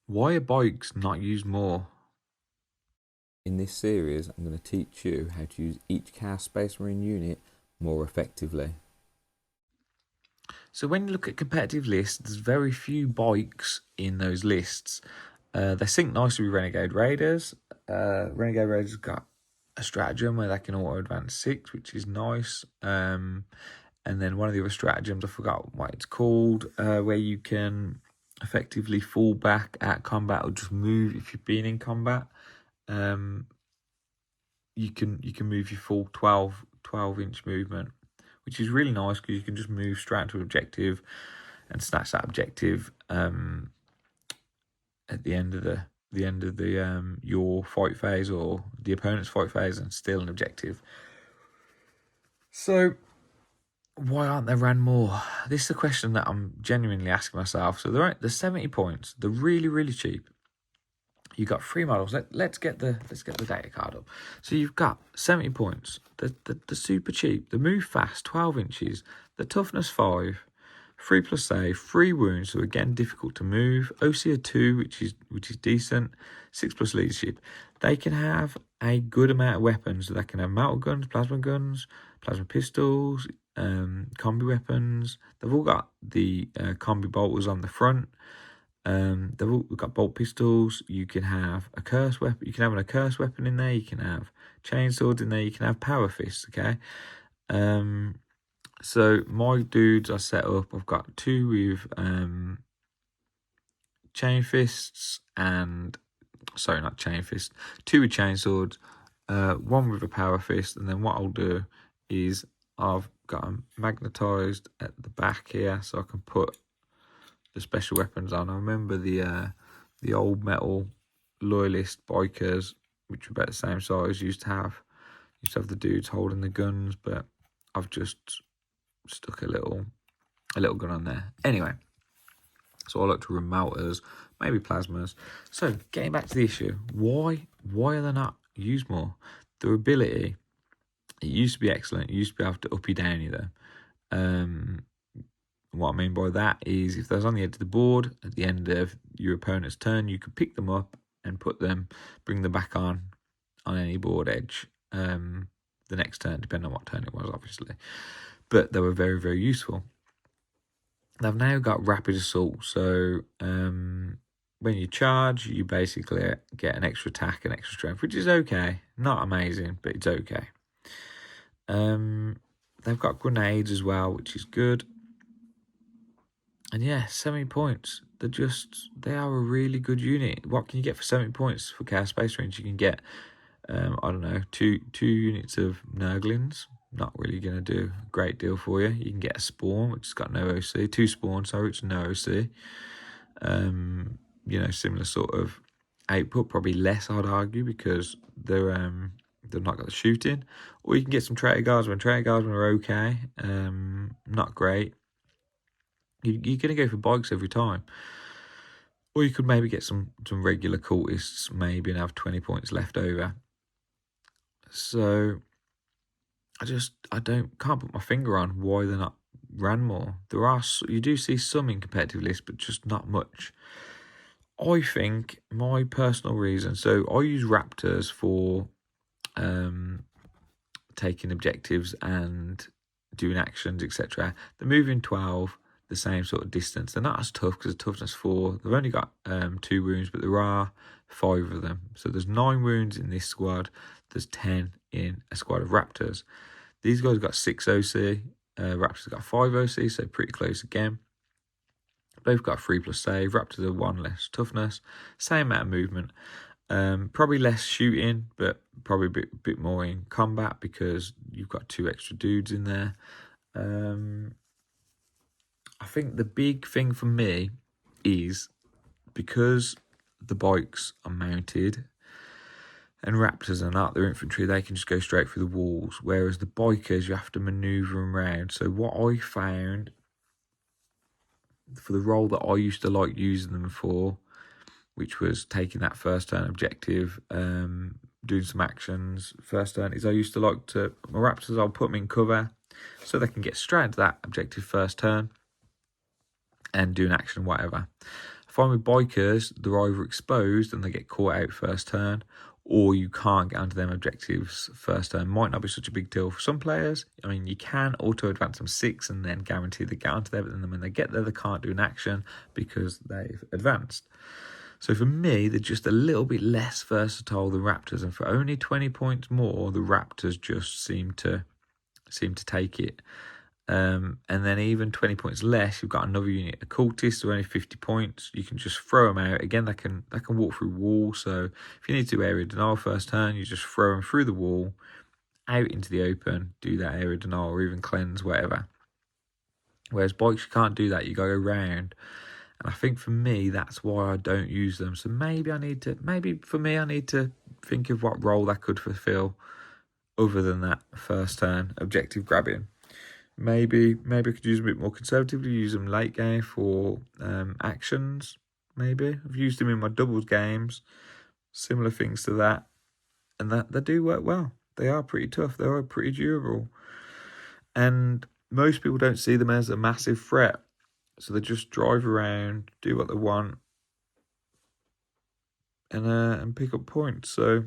Why are bikes not used more? In this series, I'm going to teach you how to use each Chaos Space Marine unit more effectively. So when you look at competitive lists, there's very few bikes in those lists. They sync nicely with Renegade Raiders. Renegade Raiders got a stratagem where they can auto advance 6, which is nice. And then one of the other stratagems, I forgot what it's called, where you can effectively fall back at combat or just move if you've been in combat. Um, you can move your full 12-inch movement, which is really nice because you can just move straight into an objective and snatch that objective at the end of the your fight phase or the opponent's fight phase and steal an objective. So why aren't they ran more? This is a question that I'm genuinely asking myself. So they're 70 points. They're really cheap. You got 3 models. Let's get the data card up. So you've got 70 points. They're super cheap. They move fast, 12 inches. The toughness 5, 3 plus save, 3 wounds. So again, difficult to move. OC 2, which is decent. 6 plus leadership. They can have a good amount of weapons. So they can have metal guns, plasma pistols, combi weapons. They've all got the combi bolters on the front. They've all got bolt pistols. You can have a curse weapon. You can have an accursed weapon in there. You can have chainswords in there. You can have power fists. Okay. So my dudes are set up. I've got 2 with chain fists and not chain fists. 2 with chainswords. 1 with a power fist, and then what I'll do is I've got them magnetized at the back here, so I can put the special weapons on. I remember the old metal loyalist bikers, which were about the same size, used to have the dudes holding the guns, but I've just stuck a little gun on there. Anyway, so I like to run melters, maybe plasmas. So getting back to the issue, why are they not used more? Their ability, it used to be excellent. You used to be able to up you down either. What I mean by that is if they're on the edge of the board at the end of your opponent's turn, you could pick them up and bring them back on any board edge the next turn, depending on what turn it was, obviously. But they were very useful. They've now got rapid assault, so when you charge, you basically get an extra attack and extra strength, which is okay. Not amazing, but it's okay. They've got grenades as well, which is good. And yeah, 70 points. They are a really good unit. What can you get for 70 points for Chaos Space Marines? You can get, I don't know, two units of Nurglings. Not really going to do a great deal for you. You can get a Spawn, which has got no OC. 2 Spawns, sorry, which is no OC. Similar sort of output, probably less, I'd argue, because they've not got the shooting. Or you can get some Traitor Guardsmen. Traitor Guardsmen are okay. Not great. You're going to go for bikes every time. Or you could maybe get some regular cultists, maybe, and have 20 points left over. So I can't put my finger on why they're not ran more. You do see some in competitive lists, but just not much. I think my personal reason, so I use raptors for taking objectives and doing actions, etc. They're moving 12, the same sort of distance. They're not as tough because the toughness 4. They've only got 2 wounds, but there are 5 of them. So there's 9 wounds in this squad. There's 10 in a squad of raptors. These guys got 6 OC. Raptors got 5 OC, so pretty close again. Both got 3 plus save. Raptors are 1 less toughness. Same amount of movement. Probably less shooting, but probably a bit more in combat because you've got 2 extra dudes in there. I think the big thing for me is because the bikes are mounted and raptors are not, they're infantry, they can just go straight through the walls, whereas the bikers, you have to manoeuvre them around. So what I found for the role that I used to like using them for, which was taking that first turn objective, doing some actions first turn, is I used to like to, my raptors, I'll put them in cover so they can get straight into that objective first turn and do an action, whatever. I find with bikers, they're either exposed and they get caught out first turn, or you can't get onto them objectives first turn. Might not be such a big deal for some players. I mean, you can auto-advance them 6 and then guarantee they get onto there, but then when they get there, they can't do an action because they've advanced. So for me, they're just a little bit less versatile than raptors, and for only 20 points more, the raptors just seem to take it. And then even 20 points less, you've got another unit. The cultists are only 50 points. You can just throw them out. Again, they can walk through walls. So if you need to do area denial first turn, you just throw them through the wall, out into the open, do that area denial or even cleanse, whatever. Whereas bikes, you can't do that. You got to go round. And I think for me, that's why I don't use them. So maybe I need to think of what role that could fulfill other than that first turn objective grabbing. Maybe I could use them a bit more conservatively, use them late game for actions, maybe. I've used them in my doubles games, similar things to that, and that they do work well. They are pretty tough, they are pretty durable. And most people don't see them as a massive threat, so they just drive around, do what they want, and pick up points. So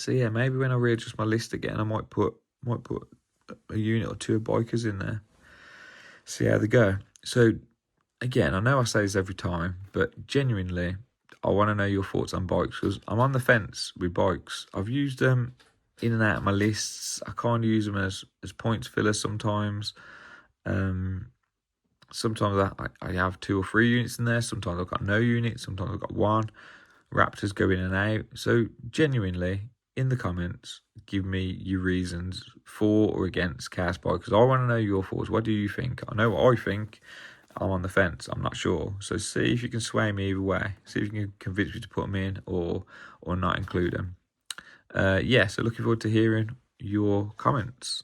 yeah, maybe when I readjust my list again, I might put a unit or two of bikers in there, see how they go. So again, I know I say this every time, but genuinely, I want to know your thoughts on bikes, because I'm on the fence with bikes. I've used them in and out of my lists. I kind of use them as points fillers sometimes. Sometimes I have 2 or 3 units in there. Sometimes I've got no units. Sometimes I've got 1. Raptors go in and out. So genuinely, in the comments, give me your reasons for or against Chaos Bike, because I want to know your thoughts. What do you think? I know what I think. I'm on the fence. I'm not sure. So see if you can sway me either way. See if you can convince me to put them in or not include them. So looking forward to hearing your comments.